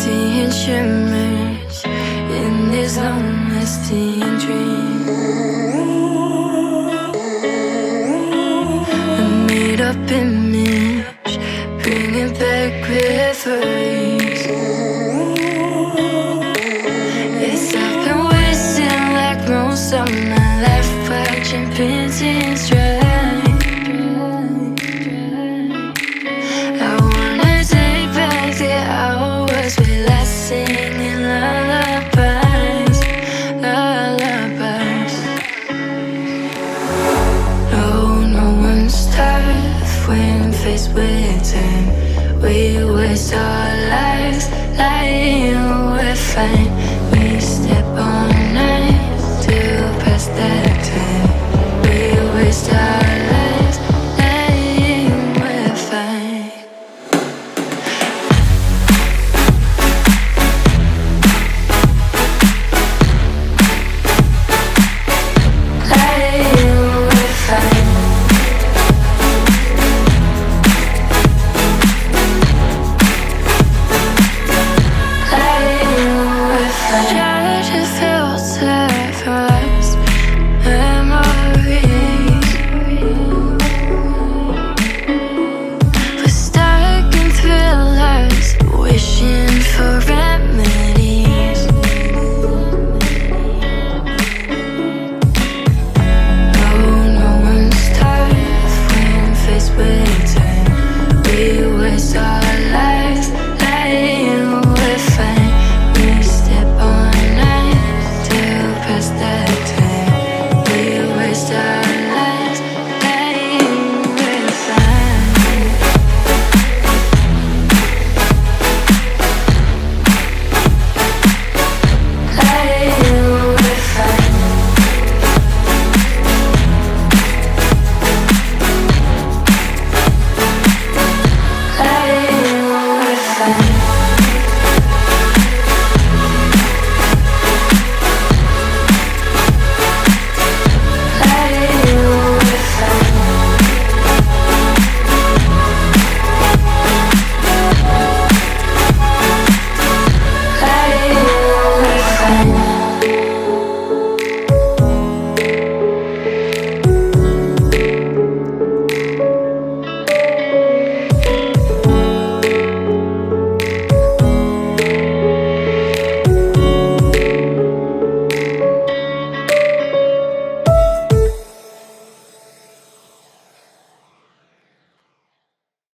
seeing shimmers in this long-lasting dream. A made-up image, bringing back rivers. Yes, I've been wasting like most of my life, watching paintings dry. I wanna take back the hours we last singing lullabies, lullabies. No one's tough when faced with time. We waste our lives lying we're fine.